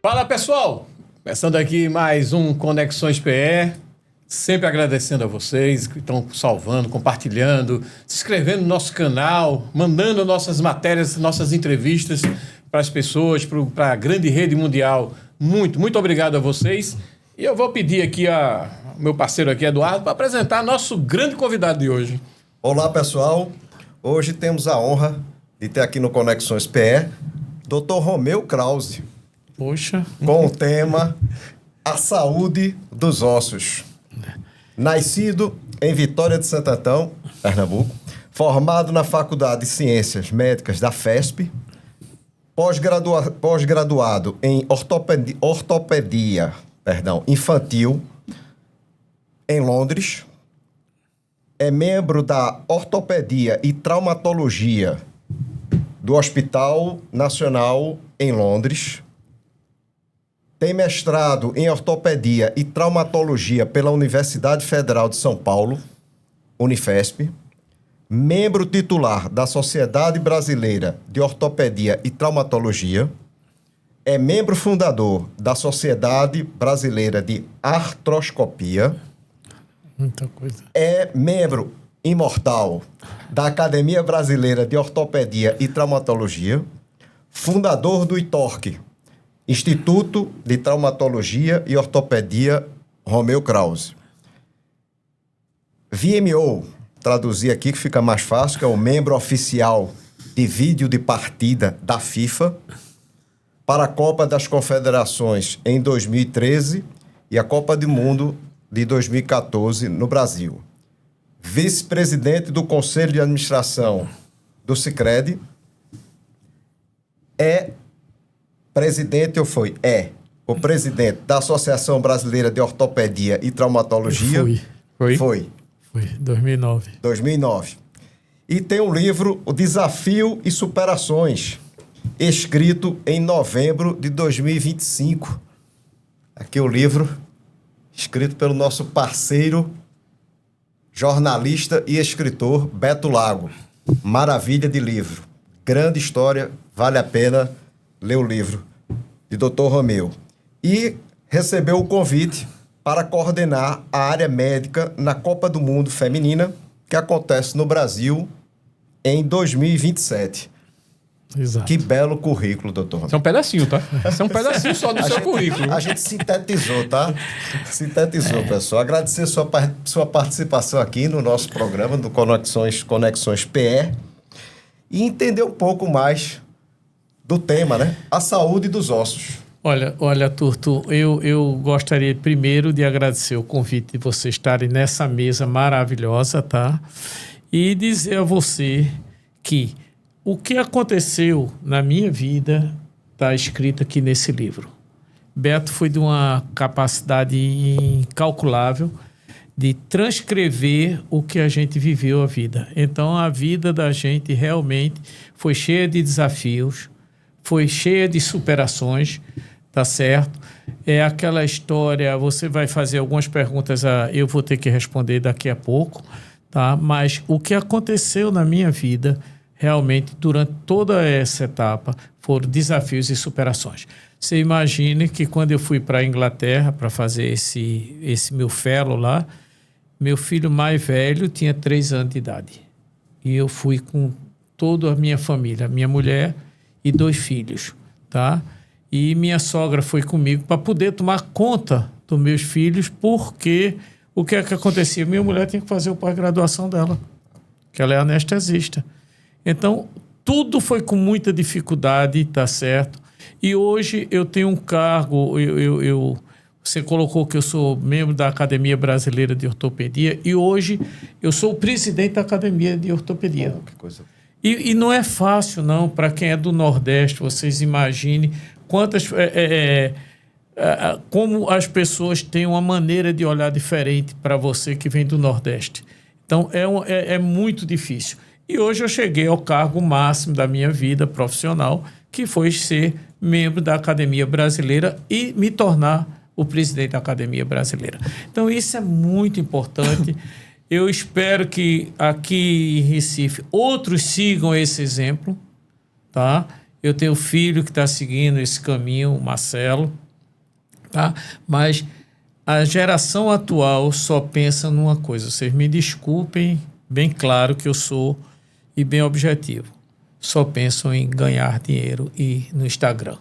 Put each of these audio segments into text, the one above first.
Fala, pessoal! Começando aqui mais um Conexões PE, sempre agradecendo a vocês que estão salvando, compartilhando, se inscrevendo no nosso canal, mandando nossas matérias, nossas entrevistas para as pessoas, para a grande rede mundial. Muito obrigado a vocês. E eu vou pedir aqui ao meu parceiro aqui, Eduardo, para apresentar nosso grande convidado de hoje. Olá, pessoal. Hoje temos a honra de ter aqui no Conexões PE Dr. Romeu Krause. Poxa. Com o tema A Saúde dos Ossos. Nascido em Vitória de Santo Antão, Pernambuco, formado na Faculdade de Ciências Médicas da FESP, pós-graduado em ortopedia infantil em Londres, é membro da Ortopedia e Traumatologia do Hospital Nacional em Londres. Tem mestrado em Ortopedia e Traumatologia pela Universidade Federal de São Paulo, Unifesp. Membro titular da Sociedade Brasileira de Ortopedia e Traumatologia. É membro fundador da Sociedade Brasileira de Artroscopia. Muita coisa. É membro imortal da Academia Brasileira de Ortopedia e Traumatologia. Fundador do ITORC, Instituto de Traumatologia e Ortopedia Romeu Krause. VMO, traduzir aqui que fica mais fácil, que é o membro oficial de vídeo de partida da FIFA para a Copa das Confederações em 2013 e a Copa do Mundo de 2014 no Brasil. Vice-presidente do Conselho de Administração do Sicredi. O presidente da Associação Brasileira de Ortopedia e Traumatologia. Foi. 2009. E tem um livro, O Desafio e Superações, escrito em novembro de 2025. Aqui o livro, escrito pelo nosso parceiro, jornalista e escritor Beto Lago. Maravilha de livro. Grande história, vale a pena ler o livro de Dr. Romeu. E recebeu o convite para coordenar a área médica na Copa do Mundo Feminina, que acontece no Brasil em 2027. Exato. Que belo currículo, doutor Romeu. Isso é um pedacinho, tá? Isso é um pedacinho só do seu currículo. A gente sintetizou, tá? Sintetizou, pessoal. Agradecer sua participação aqui no nosso programa do Conexões PE e entender um pouco mais do tema, né? A saúde dos ossos. Olha, Turto, eu gostaria primeiro de agradecer o convite de vocês estarem nessa mesa maravilhosa, tá? E dizer a você que o que aconteceu na minha vida está escrito aqui nesse livro. Beto foi de uma capacidade incalculável de transcrever o que a gente viveu a vida. Então, a vida da gente realmente foi cheia de desafios, foi cheia de superações, tá certo? É aquela história, você vai fazer algumas perguntas, eu vou ter que responder daqui a pouco, tá? Mas o que aconteceu na minha vida, realmente, durante toda essa etapa, foram desafios e superações. Você imagine que quando eu fui para a Inglaterra para fazer esse meu fellow lá, meu filho mais velho tinha 3 anos de idade. E eu fui com toda a minha família, minha mulher e 2 filhos, tá? E minha sogra foi comigo para poder tomar conta dos meus filhos, porque o que é que acontecia? Minha mulher tinha que fazer o pós-graduação dela, que ela é anestesista. Então, tudo foi com muita dificuldade, tá certo? E hoje eu tenho um cargo, você colocou que eu sou membro da Academia Brasileira de Ortopedia e hoje eu sou o presidente da Academia de Ortopedia. Que coisa. E não é fácil, não, para quem é do Nordeste, vocês imaginem como as pessoas têm uma maneira de olhar diferente para você que vem do Nordeste. Então, é muito difícil. E hoje eu cheguei ao cargo máximo da minha vida profissional, que foi ser membro da Academia Brasileira e me tornar o presidente da Academia Brasileira. Então, isso é muito importante. Eu espero que aqui em Recife outros sigam esse exemplo, tá? eu tenho filho que está seguindo esse caminho, o Marcelo, tá? Mas a geração atual só pensa numa coisa. Vocês me desculpem, bem claro que eu sou e bem objetivo. Só pensam em ganhar dinheiro e no Instagram.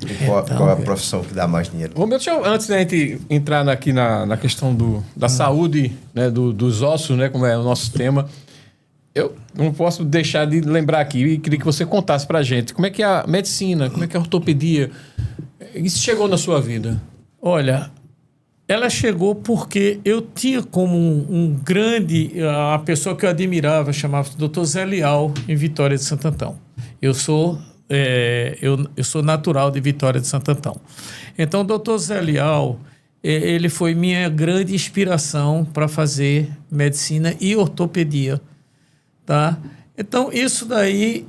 E qual é a profissão que dá mais dinheiro? Romeu, antes da gente entrar aqui na questão da saúde, né, dos ossos, né, como é o nosso tema, eu não posso deixar de lembrar aqui e queria que você contasse pra gente como é que é a medicina, como é que é a ortopedia, isso chegou na sua vida? Olha, ela chegou porque eu tinha como um grande... A pessoa que eu admirava chamava-se Dr. Zé Leal, em Vitória de Santo Antão. Eu sou natural de Vitória de Santo Antão. Então, o Dr. Zé Leal, ele foi minha grande inspiração para fazer medicina e ortopedia, tá? Então, isso daí,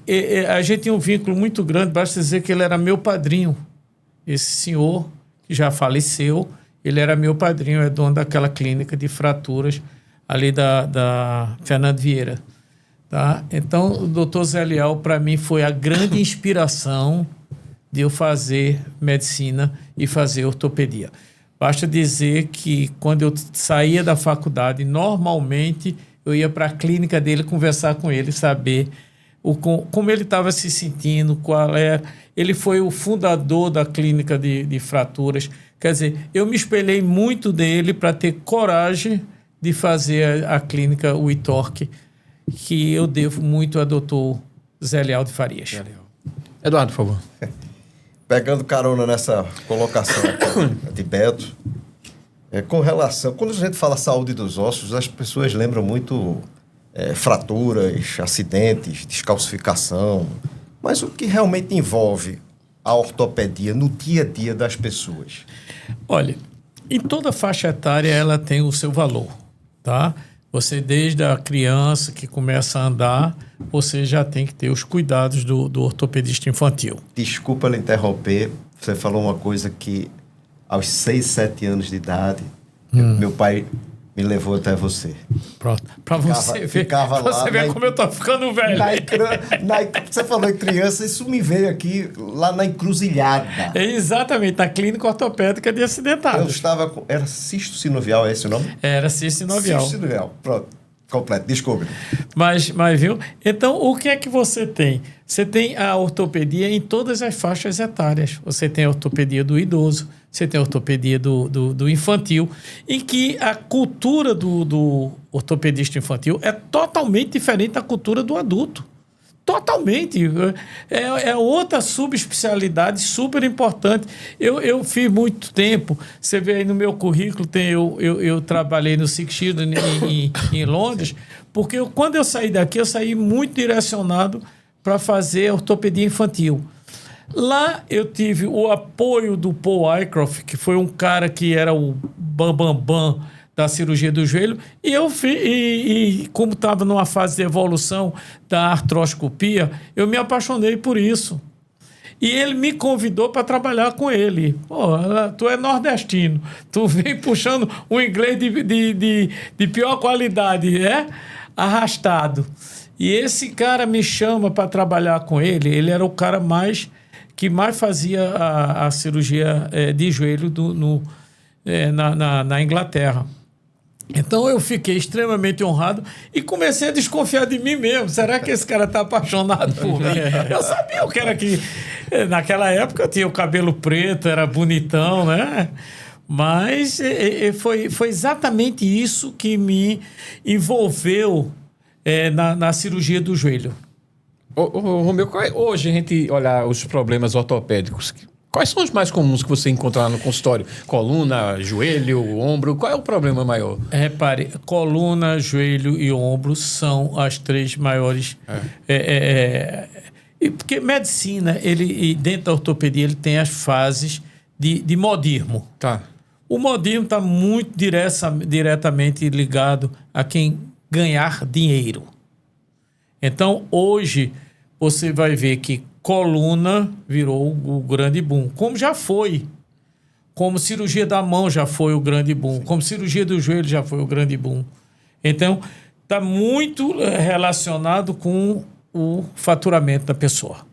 a gente tinha um vínculo muito grande, basta dizer que ele era meu padrinho. Esse senhor, que já faleceu, ele era meu padrinho, é dono daquela clínica de fraturas ali da Fernando Vieira. Tá? Então, o Dr. Zé Leal, para mim, foi a grande inspiração de eu fazer medicina e fazer ortopedia. Basta dizer que, quando eu saía da faculdade, normalmente eu ia para a clínica dele conversar com ele, saber como ele estava se sentindo, qual era. Ele foi o fundador da clínica de fraturas. Quer dizer, eu me espelhei muito dele para ter coragem de fazer a clínica Witorque, que eu devo muito a doutor Zé Leal de Farias. Eduardo, por favor. Pegando carona nessa colocação de Beto, com relação... Quando a gente fala saúde dos ossos, as pessoas lembram muito fraturas, acidentes, descalcificação. Mas o que realmente envolve a ortopedia no dia a dia das pessoas? Olha, em toda faixa etária ela tem o seu valor, tá? Você, desde a criança que começa a andar, você já tem que ter os cuidados do ortopedista infantil. Desculpa lhe interromper, você falou uma coisa que aos 6, 7 anos de idade, meu pai me levou até você. Pronto. Para você ver, como eu tô ficando velho. Você falou em criança, isso me veio aqui lá na encruzilhada. Exatamente, na clínica ortopédica de acidentados. Eu estava com... Era cisto sinovial, é esse o nome? Era cisto sinovial. Cisto sinovial, pronto. Completo, desculpe. Mas viu? Então, o que é que você tem? Você tem a ortopedia em todas as faixas etárias. Você tem a ortopedia do idoso, você tem a ortopedia do infantil, em que a cultura do ortopedista infantil é totalmente diferente da cultura do adulto. Totalmente. É outra subespecialidade super importante. Eu fiz muito tempo, você vê aí no meu currículo, eu trabalhei no Six Children em Londres, porque quando eu saí daqui, eu saí muito direcionado para fazer ortopedia infantil. Lá eu tive o apoio do Paul Aycroft, que foi um cara que era o bambambam da cirurgia do joelho, e eu como estava numa fase de evolução da artroscopia, eu me apaixonei por isso. E ele me convidou para trabalhar com ele. Pô, tu é nordestino, tu vem puxando um inglês de pior qualidade, arrastado. E esse cara me chama para trabalhar com ele. Ele era o cara que mais fazia a cirurgia de joelho na Inglaterra. Então eu fiquei extremamente honrado e comecei a desconfiar de mim mesmo. Será que esse cara está apaixonado por mim? Eu sabia o que era que... Naquela época eu tinha o cabelo preto, era bonitão, né? Mas foi exatamente isso que me envolveu na cirurgia do joelho. Romeu, hoje a gente olhar os problemas ortopédicos, quais são os mais comuns que você encontra lá no consultório? Coluna, joelho, ombro, qual é o problema maior? Repare, coluna, joelho e ombro são as 3 maiores... porque medicina, dentro da ortopedia, ele tem as fases de modismo. Tá. O modismo está muito diretamente ligado a quem ganhar dinheiro. Então, hoje, você vai ver que coluna virou o grande boom, como já foi. Como cirurgia da mão já foi o grande boom. Como cirurgia do joelho já foi o grande boom. Então, está muito relacionado com o faturamento da pessoa.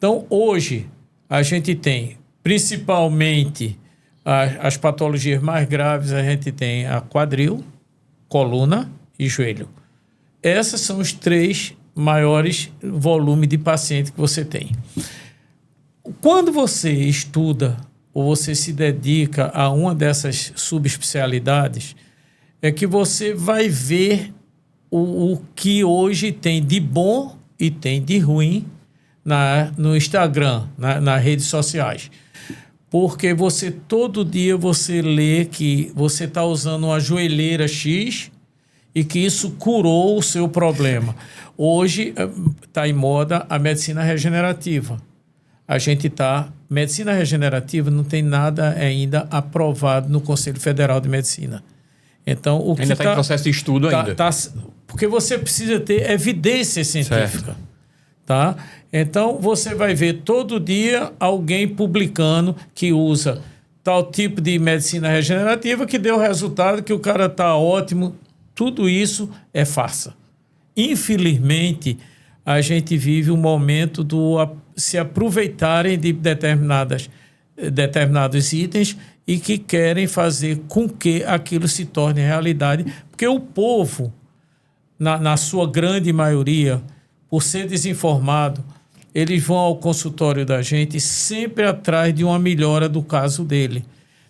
Então, hoje, a gente tem, principalmente, as patologias mais graves, a gente tem a quadril, coluna e joelho. Essas são os 3 maiores volumes de paciente que você tem. Quando você estuda ou você se dedica a uma dessas subespecialidades, é que você vai ver o que hoje tem de bom e tem de ruim no Instagram, nas redes sociais. Porque todo dia você lê que você está usando uma joelheira X e que isso curou o seu problema. Hoje está em moda a medicina regenerativa. Medicina regenerativa não tem nada ainda aprovado no Conselho Federal de Medicina. Então, ainda está em processo de estudo ainda. Porque você precisa ter evidência científica. Tá? Então, você vai ver todo dia alguém publicando que usa tal tipo de medicina regenerativa que deu resultado, que o cara está ótimo. Tudo isso é farsa. Infelizmente, a gente vive um momento se aproveitarem de determinados itens e que querem fazer com que aquilo se torne realidade. Porque o povo, na sua grande maioria, por ser desinformado, eles vão ao consultório da gente sempre atrás de uma melhora do caso dele.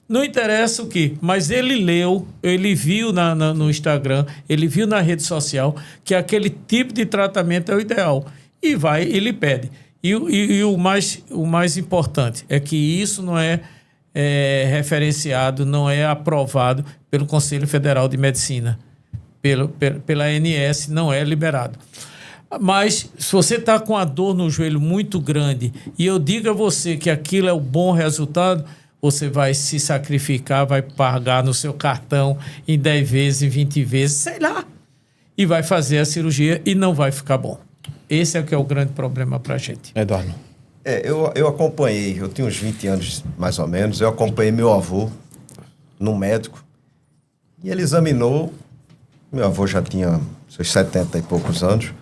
Não interessa o quê, mas ele leu, ele viu no Instagram, ele viu na rede social que aquele tipo de tratamento é o ideal. E ele pede. E o mais importante é que isso não é referenciado, não é aprovado pelo Conselho Federal de Medicina. Pela ANS não é liberado. Mas se você está com a dor no joelho muito grande e eu digo a você que aquilo é o bom resultado, você vai se sacrificar, vai pagar no seu cartão em 10 vezes, em 20 vezes, sei lá, e vai fazer a cirurgia e não vai ficar bom. Esse é o que é o grande problema para a gente. Eduardo. Eu acompanhei, eu tinha uns 20 anos mais ou menos, eu acompanhei meu avô num médico e ele examinou, meu avô já tinha seus 70 e poucos anos,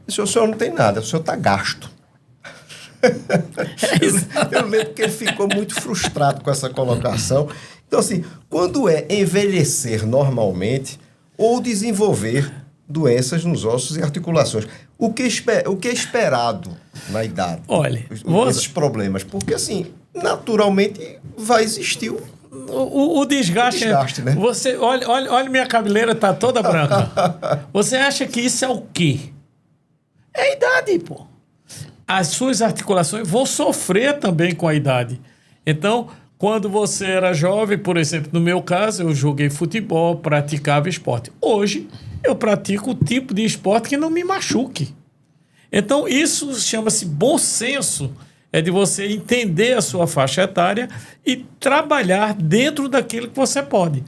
e disse: o senhor não tem nada, o senhor está gasto. Eu lembro que ele ficou muito frustrado com essa colocação. Então, assim, quando é envelhecer normalmente ou desenvolver doenças nos ossos e articulações, o que é esperado na idade? Olha, esses problemas, porque assim, naturalmente vai existir o desgaste, né? Você olha, minha cabeleira tá toda branca. Você acha que isso é o quê? É a idade, pô. As suas articulações vão sofrer também com a idade. Então, quando você era jovem, por exemplo, no meu caso, eu joguei futebol, praticava esporte. Hoje, eu pratico o tipo de esporte que não me machuque. Então, isso chama-se bom senso. É de você entender a sua faixa etária e trabalhar dentro daquilo que você pode.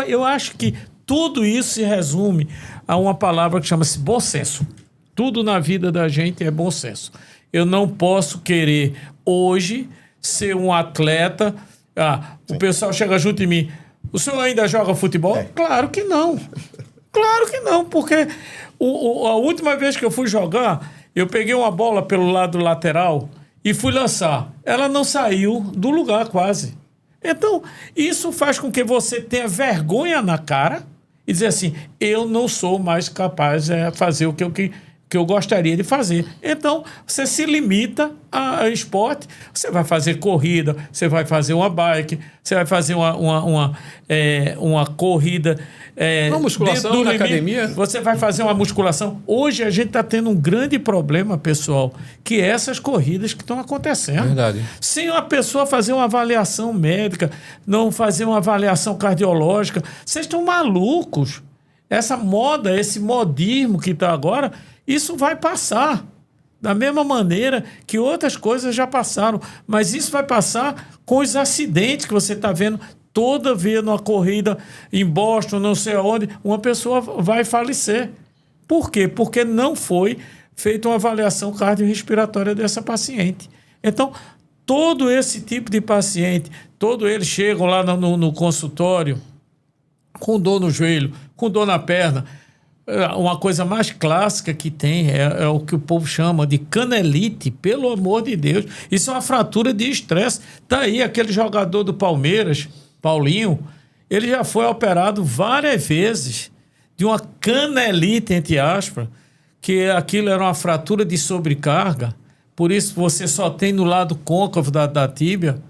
Eu acho que tudo isso se resume a uma palavra que chama-se bom senso. Tudo na vida da gente é bom senso. Eu não posso querer hoje ser um atleta. O pessoal chega junto em mim: o senhor ainda joga futebol? Claro que não. Claro que não, porque a última vez que eu fui jogar, eu peguei uma bola pelo lado lateral e fui lançar. Ela não saiu do lugar quase. Então, isso faz com que você tenha vergonha na cara e dizer assim: eu não sou mais capaz de fazer o que eu gostaria de fazer. Então, você se limita a esporte. Você vai fazer corrida, você vai fazer uma bike, você vai fazer uma corrida. Uma musculação na academia. Você vai fazer uma musculação. Hoje a gente está tendo um grande problema, pessoal, que é essas corridas que estão acontecendo. Verdade. Sem uma pessoa fazer uma avaliação médica, não fazer uma avaliação cardiológica. Vocês estão malucos. Essa moda, esse modismo que está agora, isso vai passar. Da mesma maneira que outras coisas já passaram. Mas isso vai passar com os acidentes que você está vendo toda vez numa corrida em Boston, não sei aonde, uma pessoa vai falecer. Por quê? Porque não foi feita uma avaliação cardiorrespiratória dessa paciente. Então, todo esse tipo de paciente, todos eles chegam lá no consultório com dor no joelho, com dor na perna. uma coisa mais clássica que tem é o que o povo chama de canelite, pelo amor de Deus. Isso é uma fratura de estresse. Tá aí aquele jogador do Palmeiras, Paulinho, ele já foi operado várias vezes de uma canelite, entre aspas, que aquilo era uma fratura de sobrecarga. Por isso você só tem no lado côncavo da tíbia.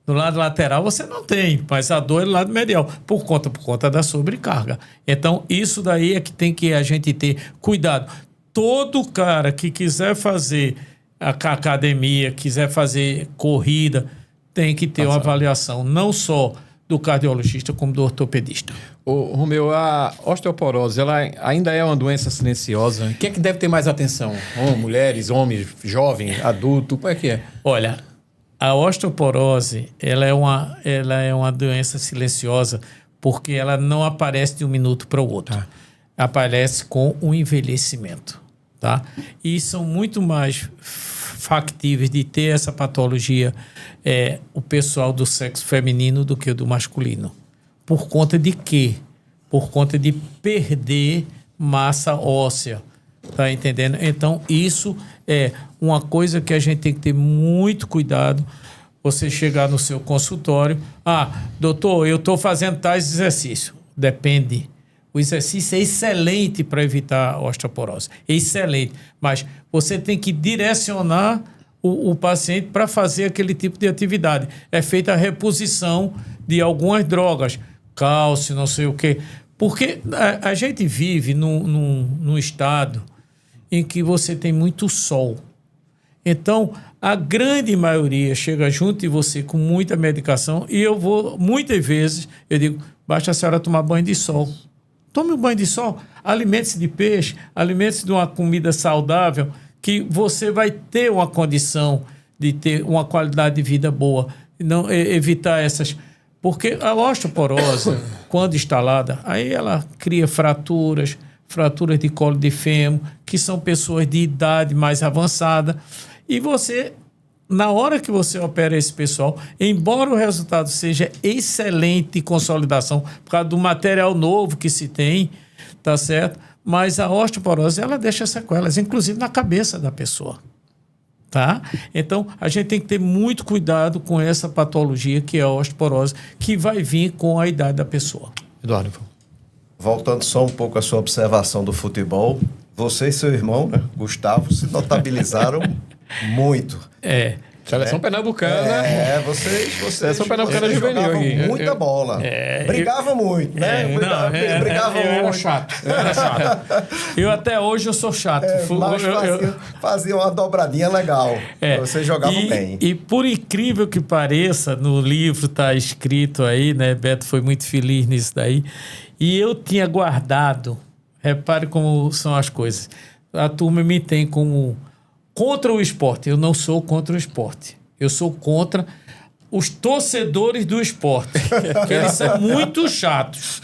No lado lateral você não tem, mas a dor é no lado medial, por conta da sobrecarga. Então, isso daí é que tem que a gente ter cuidado. Todo cara que quiser fazer academia, quiser fazer corrida, tem que ter uma avaliação, não só do cardiologista, como do ortopedista. Ô, Romeu, a osteoporose, ela ainda é uma doença silenciosa. Quem é que deve ter mais atenção? Mulheres, homens, jovem, adulto, como é que é? Olha, a osteoporose, ela é uma doença silenciosa porque ela não aparece de um minuto para o outro. Aparece com o envelhecimento, tá? E são muito mais factíveis de ter essa patologia o pessoal do sexo feminino do que o do masculino. Por conta de quê? Por conta de perder massa óssea. Tá entendendo? Então, isso é uma coisa que a gente tem que ter muito cuidado. Você chegar no seu consultório, doutor, eu estou fazendo tais exercícios. Depende. O exercício é excelente para evitar a osteoporose. É excelente. Mas você tem que direcionar o paciente para fazer aquele tipo de atividade. É feita a reposição de algumas drogas, cálcio, não sei o quê. Porque a gente vive num estado em que você tem muito sol. Então, a grande maioria chega junto de você com muita medicação e muitas vezes, eu digo, basta a senhora tomar banho de sol. Tome um banho de sol, alimente-se de peixe, alimente-se de uma comida saudável, que você vai ter uma condição de ter uma qualidade de vida boa. Não evitar essas... Porque a osteoporose, quando instalada, aí ela cria fraturas de colo de fêmur, que são pessoas de idade mais avançada. E você, na hora que você opera esse pessoal, embora o resultado seja excelente de consolidação, por causa do material novo que se tem, tá certo? Mas a osteoporose, ela deixa sequelas, inclusive na cabeça da pessoa. Tá? Então, a gente tem que ter muito cuidado com essa patologia que é a osteoporose, que vai vir com a idade da pessoa. Eduardo. Voltando só um pouco à sua observação do futebol, você e seu irmão, né, Gustavo, se notabilizaram muito. Seleção pernambucana. Vocês Seleção pernambucana juvenil jogavam aqui. muita bola. Brigava muito, né? Brigava eu era muito. chato. Eu até hoje eu sou chato. Mas fazia uma dobradinha legal. Vocês jogavam bem. E por incrível que pareça, no livro está escrito aí, né? Beto foi muito feliz nisso daí. E eu tinha guardado, repare como são as coisas. A turma me tem como contra o esporte. Eu não sou contra o esporte. Eu sou contra os torcedores do esporte. Eles são muito chatos.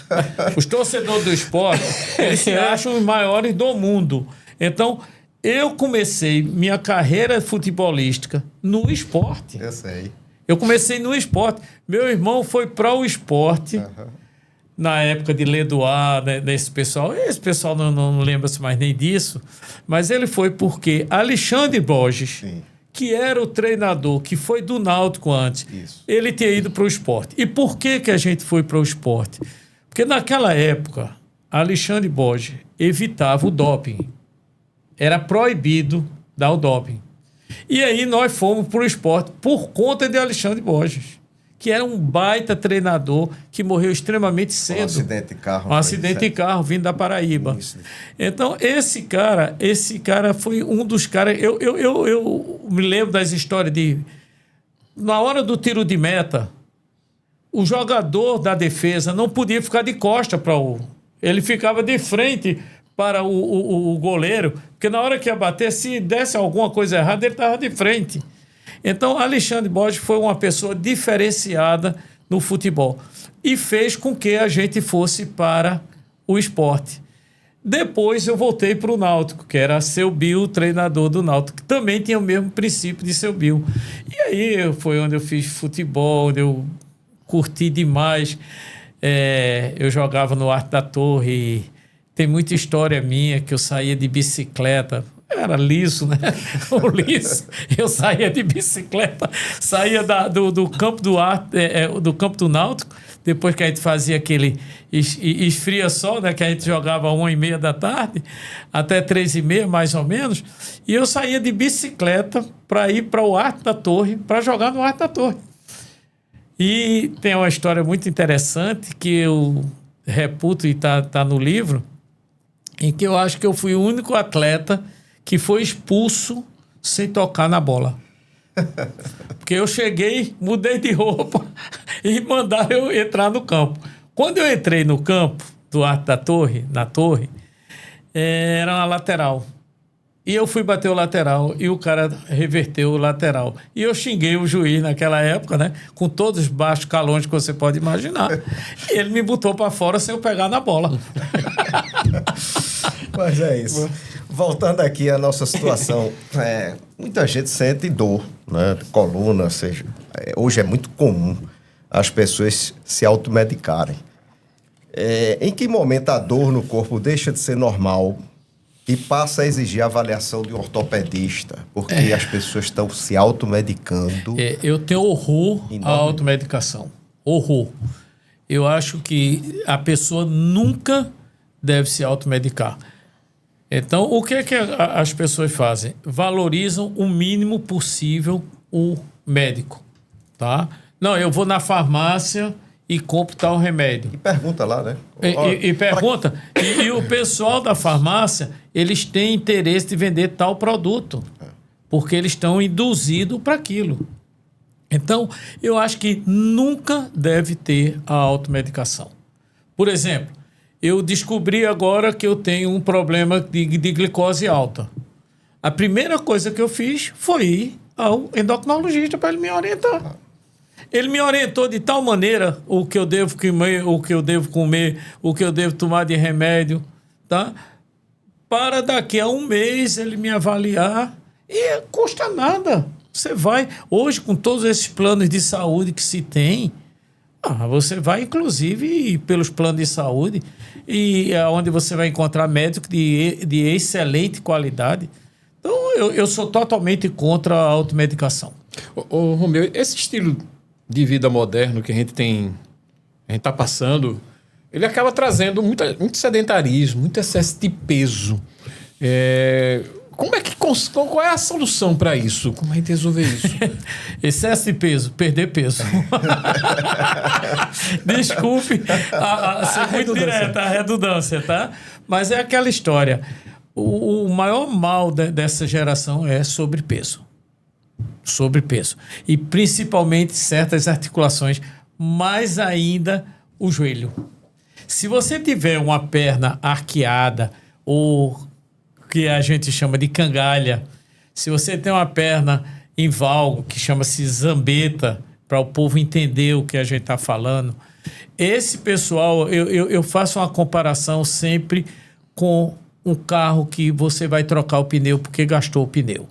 Os torcedores do esporte, eles se acham os maiores do mundo. Então, eu comecei minha carreira futebolística no esporte. Eu sei. Eu comecei no esporte. Meu irmão foi para o esporte... Na época de Ledoá, né, desse pessoal. Esse pessoal não lembra-se mais nem disso. Mas ele foi porque Alexandre Borges, que era o treinador, que foi do Náutico antes, ele tinha ido para o esporte. E por que a gente foi para o esporte? Porque naquela época, Alexandre Borges evitava o doping. Era proibido dar o doping. E aí nós fomos para o esporte por conta de Alexandre Borges, que era um baita treinador que morreu extremamente cedo. Um acidente de carro. Um acidente de carro vindo da Paraíba. Isso. Então, esse cara foi um dos caras... Eu me lembro das histórias de... Na hora do tiro de meta, o jogador da defesa não podia ficar de costa para o... Ele ficava de frente para o goleiro, porque na hora que ia bater, se desse alguma coisa errada, ele estava de frente. Então, Alexandre Borges foi uma pessoa diferenciada no futebol e fez com que a gente fosse para o esporte. Depois eu voltei para o Náutico, que era Seu Bill, treinador do Náutico, que também tinha o mesmo princípio de Seu Bill. E aí foi onde eu fiz futebol, onde eu curti demais. Eu jogava no Arte da Torre, Tem muita história minha que eu saía de bicicleta. Era liso, né? O liso. Eu saía de bicicleta, saía do campo do campo do Náutico, depois que a gente fazia aquele esfria sol, né? Que a gente jogava 1h30 da tarde, até 3h30, mais ou menos. E eu saía de bicicleta para ir para o Arte da Torre, para jogar no Arte da Torre. E tem uma história muito interessante que eu reputo e tá no livro, em que eu acho que eu fui o único atleta que foi expulso sem tocar na bola. Porque eu cheguei, mudei de roupa e mandaram eu entrar no campo. Quando eu entrei no campo do Arte da Torre, na torre, era uma lateral. E eu fui bater o lateral e o cara reverteu o lateral. E eu xinguei o juiz naquela época, né? Com todos os baixos calões que você pode imaginar. E ele me botou para fora sem eu pegar na bola. Mas é isso. Voltando aqui à nossa situação, muita gente sente dor, né? Coluna, seja, hoje é muito comum as pessoas se automedicarem. Em que momento a dor no corpo deixa de ser normal e passa a exigir a avaliação de um ortopedista? Porque as pessoas estão se automedicando. Eu tenho horror à automedicação. Horror. Eu acho que a pessoa nunca deve se automedicar. Então, o que é que as pessoas fazem? Valorizam o mínimo possível o médico, tá? Não, eu vou na farmácia e compro tal remédio. E pergunta lá, né? E pergunta. E o pessoal da farmácia, eles têm interesse de vender tal produto, porque eles estão induzidos para aquilo. Então, eu acho que nunca deve ter a automedicação. Por exemplo, eu descobri agora que eu tenho um problema de glicose alta. A primeira coisa que eu fiz foi ir ao endocrinologista para ele me orientar. Ele me orientou de tal maneira o que eu devo comer, o que eu devo comer, o que eu devo tomar de remédio, tá? Para daqui a 1 mês ele me avaliar e custa nada. Você vai, hoje com todos esses planos de saúde que se tem, você vai inclusive pelos planos de saúde e é onde você vai encontrar médicos de excelente qualidade. Então eu sou totalmente contra a automedicação. Ô Romeu, esse estilo de vida moderno que a gente está passando, ele acaba trazendo muito sedentarismo, muito excesso de peso. Qual é a solução para isso? Como a gente resolver isso? Excesso de peso, perder peso. Desculpe ser muito direta a redundância, tá? Mas é aquela história. O maior mal dessa geração é sobrepeso. Sobrepeso. E principalmente certas articulações, mais ainda o joelho. Se você tiver uma perna arqueada ou que a gente chama de cangalha, se você tem uma perna em valgo, que chama-se zambeta, para o povo entender o que a gente está falando, esse pessoal, eu faço uma comparação sempre com um carro que você vai trocar o pneu porque gastou o pneu.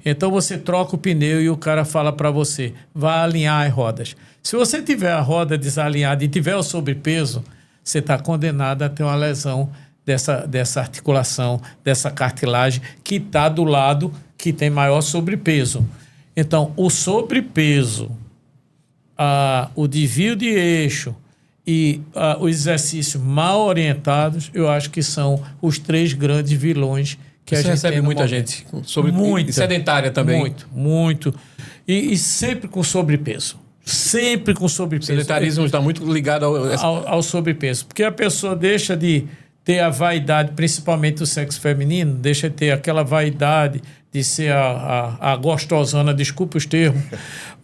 Então você troca o pneu e o cara fala para você, vai alinhar as rodas. Se você tiver a roda desalinhada e tiver o sobrepeso, você está condenado a ter uma lesão dessa articulação, dessa cartilagem que está do lado que tem maior sobrepeso. Então, o sobrepeso, o desvio de eixo e os exercícios mal orientados, eu acho que são os 3 grandes vilões que a gente recebe tem muita gente e sedentária também. Muito. E sempre com sobrepeso. Sempre com sobrepeso. O sedentarismo está muito ligado ao sobrepeso. Porque a pessoa deixa de ter a vaidade, principalmente do sexo feminino, deixa de ter aquela vaidade de ser a gostosona, desculpa os termos,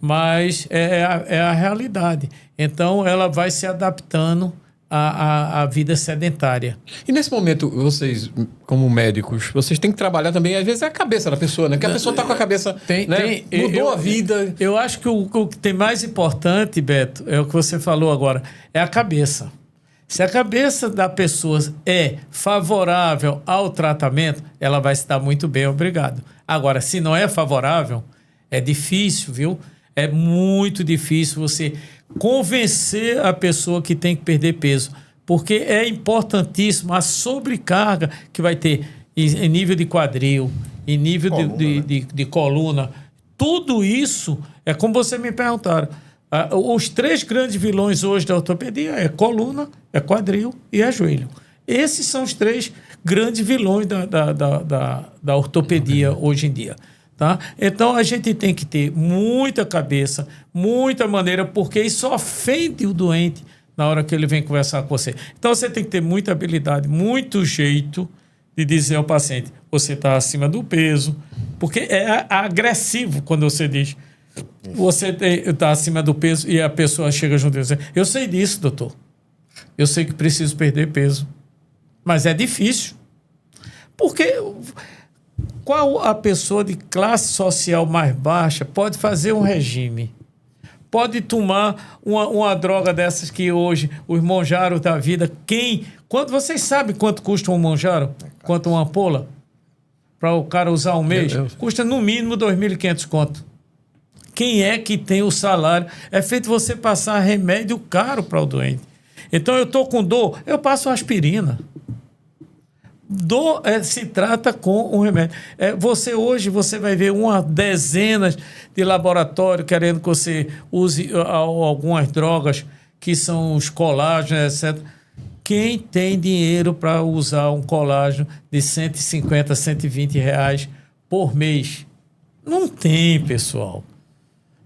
mas é a realidade. Então, ela vai se adaptando à vida sedentária. E nesse momento, vocês, como médicos, vocês têm que trabalhar também, às vezes, a cabeça da pessoa, né? Porque a pessoa está com a cabeça... Mudou a vida. Eu acho que o que tem mais importante, Beto, é o que você falou agora, é a cabeça. Se a cabeça da pessoa é favorável ao tratamento, ela vai se dar muito bem, obrigado. Agora, se não é favorável, é difícil, viu? É muito difícil você convencer a pessoa que tem que perder peso. porque é importantíssimo a sobrecarga que vai ter em nível de quadril, em nível Coluna, de coluna. Tudo isso é como você me perguntaram. Os 3 grandes vilões hoje da ortopedia é coluna, é quadril e é joelho. Esses são os 3 grandes vilões da ortopedia hoje em dia. Tá? Então a gente tem que ter muita cabeça, muita maneira, porque isso ofende o doente na hora que ele vem conversar com você. Então você tem que ter muita habilidade, muito jeito de dizer ao paciente, você está acima do peso, porque é agressivo quando você diz, você está acima do peso e a pessoa chega junto e diz, eu sei disso, doutor, eu sei que preciso perder peso, mas é difícil, porque qual a pessoa de classe social mais baixa pode fazer um regime? Pode tomar uma droga dessas que hoje, os monjaros da vida, quando vocês sabem quanto custa um monjaro? Quanto uma ampola? Para o cara usar um mês? Custa no mínimo 2.500 conto. Quem é que tem o salário? É feito você passar remédio caro para o doente. Então eu estou com dor, eu passo aspirina. Dor se trata com um remédio. Hoje você vai ver uma dezenas de laboratórios querendo que você use algumas drogas que são os colágenos, etc. Quem tem dinheiro para usar um colágeno de 150, 120 reais por mês? Não tem, pessoal.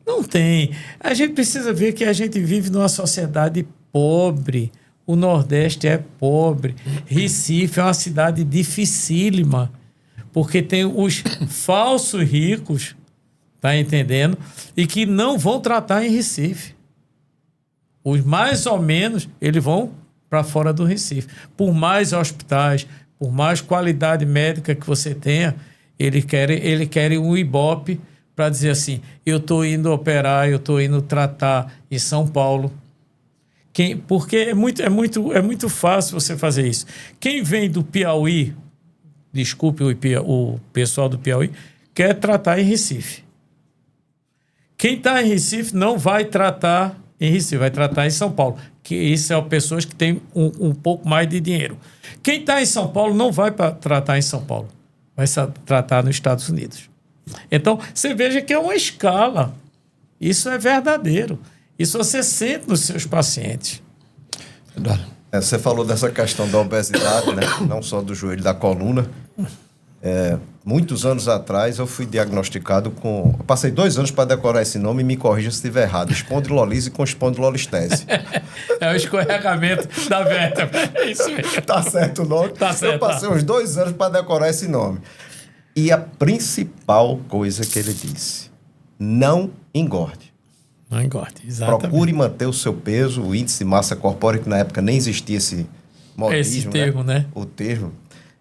Não tem. A gente precisa ver que a gente vive numa sociedade pobre. O Nordeste é pobre. Recife é uma cidade dificílima, porque tem os falsos ricos, tá entendendo? E que não vão tratar em Recife. Os mais ou menos, eles vão para fora do Recife. Por mais hospitais, por mais qualidade médica que você tenha, eles querem um Ibope para dizer assim, eu estou indo operar, eu estou indo tratar em São Paulo. Porque é muito fácil você fazer isso. Quem vem do Piauí, desculpe o pessoal do Piauí, quer tratar em Recife. Quem está em Recife não vai tratar em Recife, vai tratar em São Paulo. Que isso são pessoas que têm um pouco mais de dinheiro. Quem está em São Paulo não vai tratar em São Paulo, vai tratar nos Estados Unidos. Então, você veja que é uma escala. Isso é verdadeiro. Isso você sente nos seus pacientes. Você falou dessa questão da obesidade, né? Não só do joelho, da coluna. Muitos anos atrás eu fui diagnosticado com... Eu passei 2 anos para decorar esse nome e me corrija se estiver errado. Espondilolise com espondilolistese. É o escorregamento da vértebra. É isso mesmo. Tá certo o nome? Tá certo. Eu passei uns 2 anos para decorar esse nome. E a principal coisa que ele disse, não engorde. Não engorde, exatamente. Procure manter o seu peso, o índice de massa corpórea, que na época nem existia esse modismo, esse termo, né? O termo.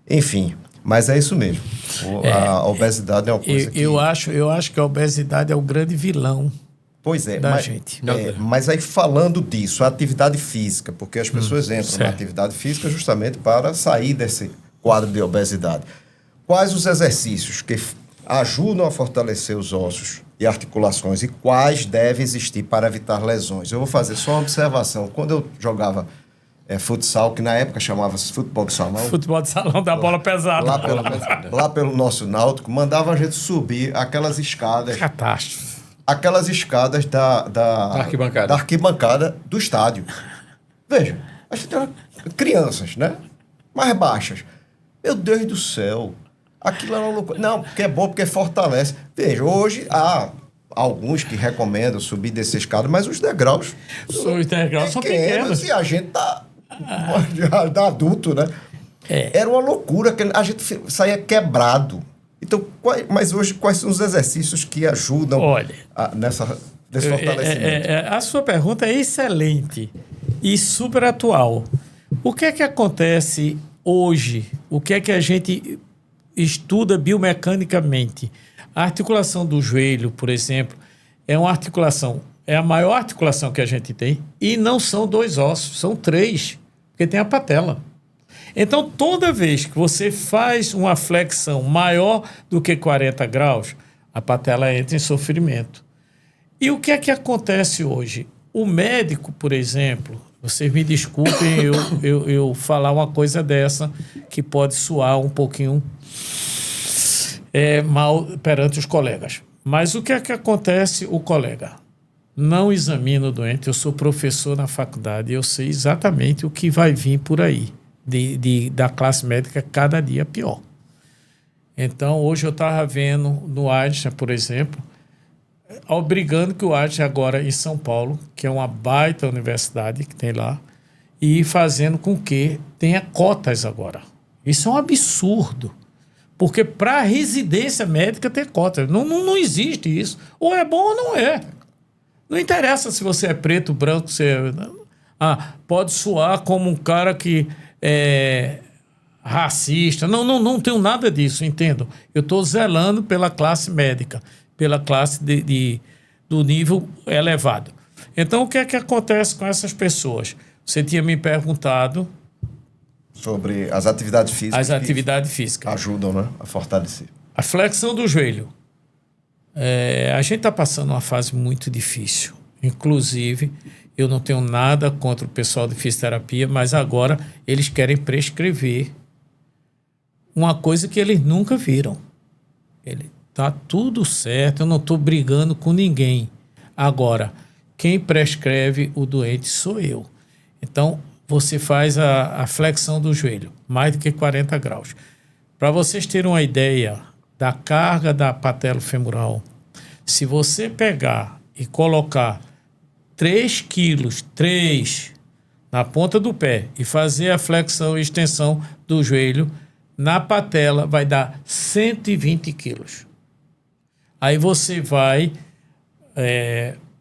Enfim, mas é isso mesmo. A obesidade é uma coisa eu acho que a obesidade é o grande vilão da gente. Mas aí falando disso, a atividade física, porque as pessoas entram na atividade física justamente para sair desse quadro de obesidade. Quais os exercícios que ajudam a fortalecer os ossos e articulações e quais devem existir para evitar lesões? Eu vou fazer só uma observação. Quando eu jogava futsal, que na época chamava-se futebol de salão. Futebol de salão da bola pesada. Lá pelo nosso Náutico, mandava a gente subir aquelas escadas. Catástrofe. Aquelas escadas da arquibancada do estádio. Veja, a gente era crianças, né? Mais baixas. Meu Deus do céu. Aquilo era uma loucura. Não, porque é bom, porque fortalece. Veja, hoje há alguns que recomendam subir desse escada, mas os degraus são pequenos. E a gente tá adulto, né? Era uma loucura, que a gente saía quebrado. Então, mas hoje, quais são os exercícios que ajudam nesse fortalecimento? A sua pergunta é excelente e super atual. O que é que acontece hoje? O que é que a gente estuda biomecanicamente? A articulação do joelho, por exemplo, é uma articulação, é a maior articulação que a gente tem, e não são 2 ossos, são 3, porque tem a patela. Então, toda vez que você faz uma flexão maior do que 40 graus, a patela entra em sofrimento. E o que é que acontece hoje? O médico, por exemplo, Vocês me desculpem eu falar uma coisa dessa que pode soar um pouquinho mal perante os colegas. Mas o que é que acontece? O colega não examina o doente. Eu sou professor na faculdade e eu sei exatamente o que vai vir por aí da classe médica cada dia pior. Então, hoje eu estava vendo no Einstein, por exemplo, obrigando que o Einstein agora em São Paulo, que é uma baita universidade que tem lá, e fazendo com que tenha cotas agora. Isso é um absurdo. Porque para residência médica ter cotas. Não existe isso. Ou é bom ou não é. Não interessa se você é preto, branco, pode soar como um cara que é racista. Não tenho nada disso, entendo. Eu estou zelando pela classe médica, pela classe do nível elevado. Então, o que é que acontece com essas pessoas? Você tinha me perguntado sobre as atividades físicas. As atividades físicas. Ajudam, né, a fortalecer. A flexão do joelho. A gente está passando uma fase muito difícil. Inclusive, eu não tenho nada contra o pessoal de fisioterapia, mas agora eles querem prescrever uma coisa que eles nunca viram. Tá tudo certo, eu não estou brigando com ninguém. Agora, quem prescreve o doente sou eu. Então, você faz a flexão do joelho, mais do que 40 graus. Para vocês terem uma ideia da carga da patelofemoral, se você pegar e colocar 3 quilos, 3, na ponta do pé e fazer a flexão e extensão do joelho, na patela vai dar 120 quilos. Aí você vai,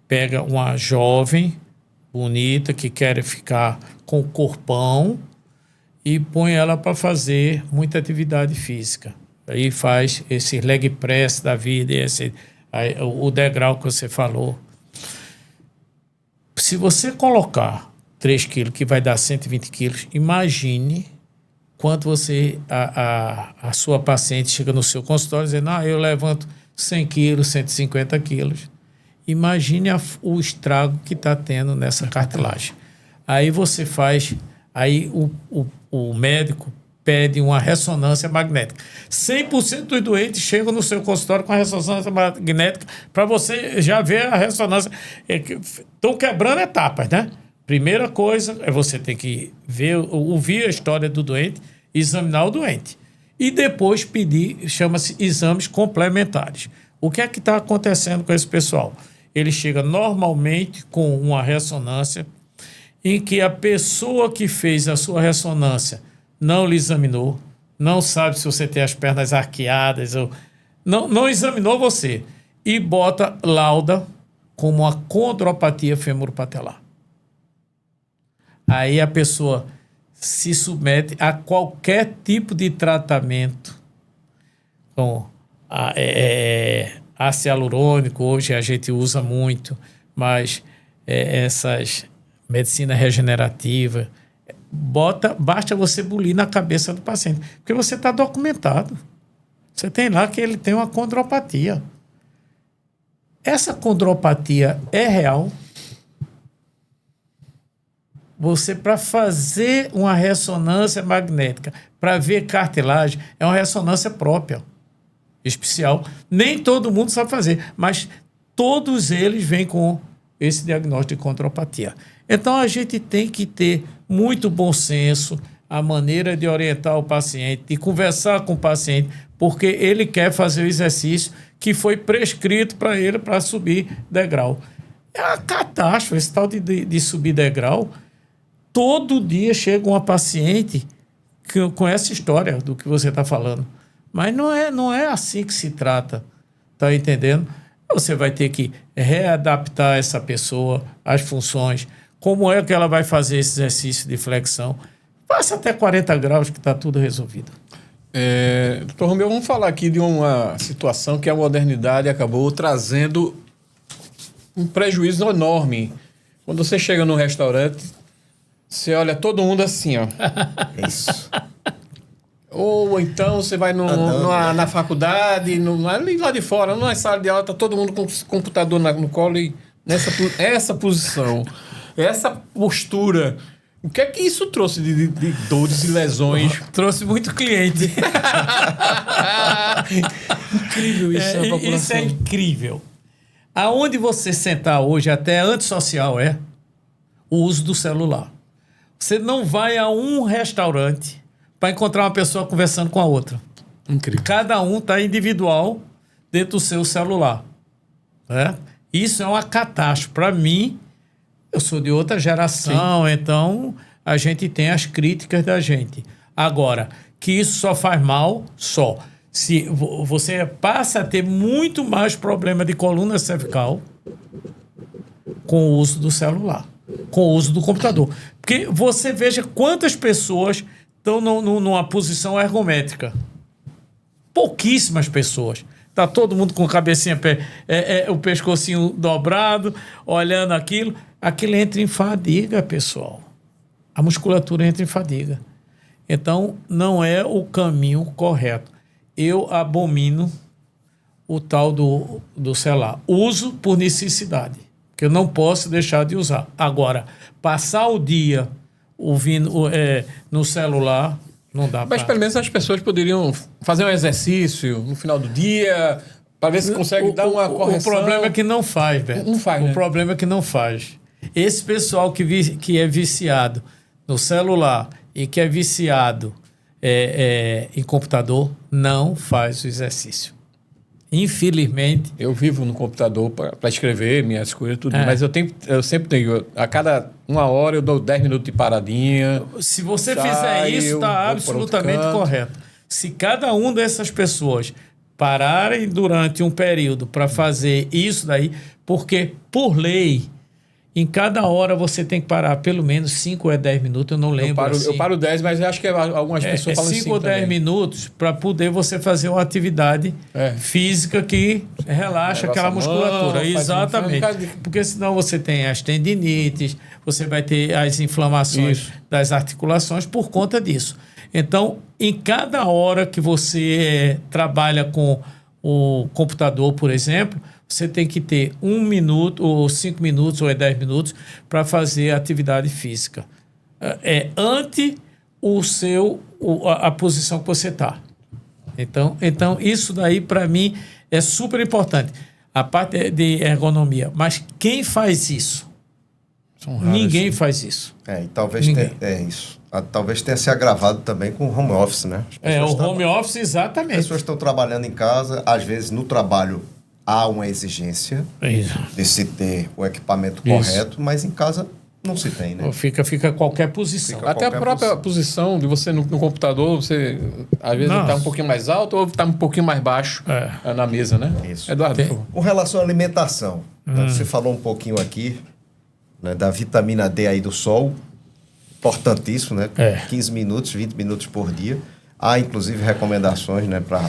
pega uma jovem, bonita, que quer ficar com o corpão e põe ela para fazer muita atividade física. Aí faz esse leg press da vida, o degrau que você falou. Se você colocar 3 quilos, que vai dar 120 quilos, imagine quanto a sua paciente chega no seu consultório dizendo, eu levanto 100 quilos, 150 quilos. Imagine o estrago que está tendo nessa cartilagem. Aí você faz, aí o médico pede uma ressonância magnética. 100% dos doentes chegam no seu consultório com a ressonância magnética para você já ver a ressonância. Estão quebrando etapas, né? Primeira coisa é você ter que ouvir a história do doente, examinar o doente. E depois pedir, chama-se exames complementares. O que é que está acontecendo com esse pessoal? Ele chega normalmente com uma ressonância em que a pessoa que fez a sua ressonância não lhe examinou, não sabe se você tem as pernas arqueadas, ou não examinou você, e bota lauda como uma condropatia femoropatelar. Aí a pessoa se submete a qualquer tipo de tratamento com ácido hialurônico, hoje a gente usa muito, mas essas medicina regenerativa, basta você bulir na cabeça do paciente, porque você está documentado. Você tem lá que ele tem uma condropatia. Essa condropatia é real. Você, para fazer uma ressonância magnética, para ver cartilagem, é uma ressonância própria, especial. Nem todo mundo sabe fazer, mas todos eles vêm com esse diagnóstico de condropatia. Então, a gente tem que ter muito bom senso, a maneira de orientar o paciente, de conversar com o paciente, porque ele quer fazer o exercício que foi prescrito para ele para subir degrau. É uma catástrofe esse tal de subir degrau. Todo dia chega uma paciente com essa história do que você está falando. Mas não é assim que se trata. Está entendendo? Você vai ter que readaptar essa pessoa às funções. Como é que ela vai fazer esse exercício de flexão? Passa até 40 graus que está tudo resolvido. Doutor Romeu, vamos falar aqui de uma situação que a modernidade acabou trazendo um prejuízo enorme. Quando você chega num restaurante, você olha todo mundo assim, ó. Isso. Ou então você vai na faculdade, ali lá de fora, numa sala de aula, tá todo mundo com o computador no colo e essa posição. essa postura, o que é que isso trouxe de dores e lesões? Trouxe muito cliente. Incrível isso, a população. Isso é incrível. Aonde você sentar hoje, até antissocial, é o uso do celular. Você não vai a um restaurante para encontrar uma pessoa conversando com a outra. Incrível. Cada um está individual dentro do seu celular. Né? Isso é uma catástrofe. Para mim, eu sou de outra geração, então a gente tem as críticas da gente. Agora, que isso só faz mal, só. Se você passa a ter muito mais problema de coluna cervical com o uso do celular, com o uso do computador. Porque você veja quantas pessoas estão numa posição ergométrica. Pouquíssimas pessoas. Está todo mundo com a cabecinha, o pescocinho dobrado, olhando aquilo. Aquilo entra em fadiga, pessoal. A musculatura entra em fadiga. Então, não é o caminho correto. Eu abomino o tal do celular. Uso por necessidade, que eu não posso deixar de usar. Agora, passar o dia ouvindo no celular, não dá para... Mas pelo menos as pessoas poderiam fazer um exercício no final do dia, para ver se consegue dar uma correção. O problema é que não faz, Beto. Não faz, né? O problema é que não faz. Esse pessoal que é viciado no celular e que é viciado em computador, não faz o exercício. Infelizmente. Eu vivo no computador para escrever minhas coisas, tudo. Mas eu sempre tenho. A cada 1 hora eu dou 10 minutos de paradinha. Se você fizer isso, está absolutamente correto. Se cada um dessas pessoas pararem durante um período para fazer isso daí, porque, por lei, em cada hora você tem que parar pelo menos 5 ou 10 minutos, eu não lembro. Eu paro 10, mas eu acho que algumas pessoas falam 5 ou 10 minutos para poder você fazer uma atividade física que relaxa aquela musculatura. Exatamente. Porque senão você tem as tendinites, você vai ter as inflamações das articulações por conta disso. Então, em cada hora que você trabalha com o computador, por exemplo, você tem que ter 1 minuto, ou 5 minutos, ou 10 minutos para fazer atividade física. Ante a posição que você está. Então, isso daí, para mim, é super importante. A parte de ergonomia. Mas quem faz isso? Ninguém faz isso. E talvez isso. Talvez tenha se agravado também com o home office, né? Home office, exatamente. As pessoas estão trabalhando em casa, às vezes no trabalho há uma exigência de se ter o equipamento correto, mas em casa não se tem, né? Fica qualquer posição. Até a própria posição de você no computador, você às vezes está um pouquinho mais alto ou está um pouquinho mais baixo na mesa, né? Isso. Eduardo, por favor. Com relação à alimentação, você falou um pouquinho aqui, né, da vitamina D aí do sol, importantíssimo, né? 15 minutos, 20 minutos por dia. Há, inclusive, recomendações, né, para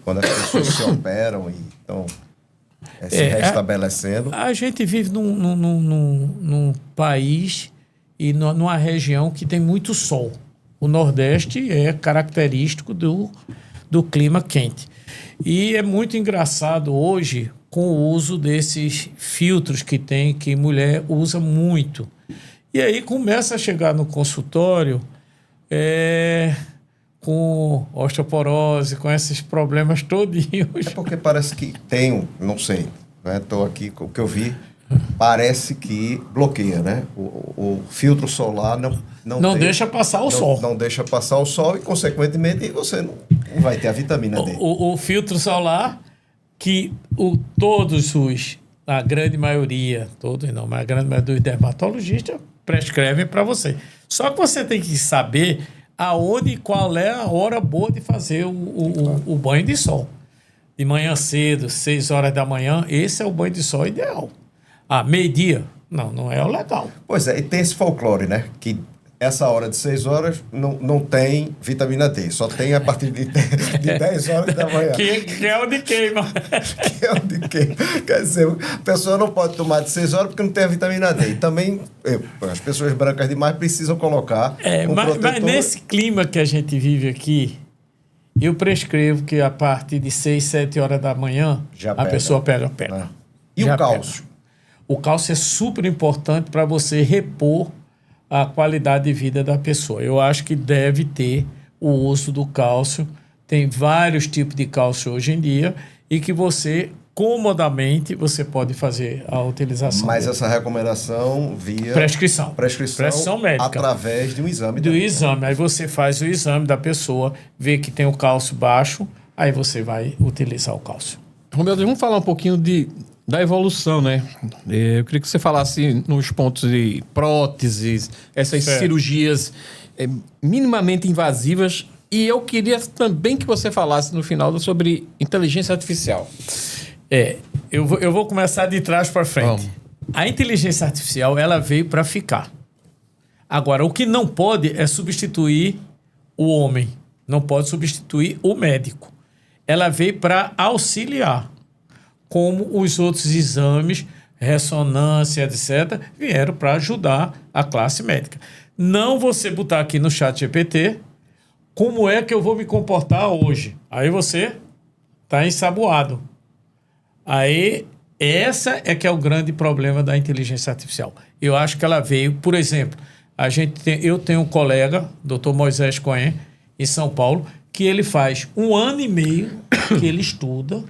quando as pessoas se operam e estão se restabelecendo. A gente vive num país e numa região que tem muito sol. O Nordeste é característico do clima quente. E é muito engraçado hoje com o uso desses filtros que mulher usa muito. E aí começa a chegar no consultório com osteoporose, com esses problemas todinhos. É porque parece que tem, não sei, estou aqui com o que eu vi, parece que bloqueia, né? O filtro solar não deixa passar o sol. Não deixa passar o sol e, consequentemente, você não vai ter a vitamina D. O filtro solar que a grande maioria, mas a grande maioria dos dermatologistas prescrevem para você. Só que você tem que saber aonde e qual é a hora boa de fazer o banho de sol. De manhã cedo, 6 horas da manhã, esse é o banho de sol ideal. Meio-dia, não é o legal. Pois é, e tem esse folclore, né? Que essa hora de 6 horas não tem vitamina D, só tem a partir de 10 horas da manhã. Que é onde queima. Que é onde queima. Quer dizer, a pessoa não pode tomar de 6 horas porque não tem a vitamina D. E também, as pessoas brancas demais precisam colocar mas nesse clima que a gente vive aqui, eu prescrevo que a partir de 6, 7 horas da manhã, pessoa pega. E o cálcio? O cálcio é super importante para você repor a qualidade de vida da pessoa. Eu acho que deve ter o uso do cálcio. Tem vários tipos de cálcio hoje em dia e que você, comodamente, você pode fazer a utilização Mas dele. essa recomendação via... Prescrição médica. Através de um exame. Do exame. Aí você faz o exame da pessoa, vê que tem o cálcio baixo, aí você vai utilizar o cálcio. Romildo, vamos falar um pouquinho da evolução, né? Eu queria que você falasse nos pontos de próteses, essas Certo. cirurgias minimamente invasivas. E eu queria também que você falasse no final sobre inteligência artificial. Eu vou começar de trás para frente. Vamos. A inteligência artificial, ela veio para ficar. Agora, o que não pode é substituir o homem. Não pode substituir o médico. Ela veio para auxiliar. Como os outros exames, ressonância, etc., vieram para ajudar a classe médica. Não você botar aqui no chat GPT como é que eu vou me comportar hoje. Aí você está ensaboado. Aí, essa é que é o grande problema da inteligência artificial. Eu acho que ela veio, por exemplo, eu tenho um colega, Dr. Moisés Cohen, em São Paulo, que ele faz 1 ano e meio que ele estuda,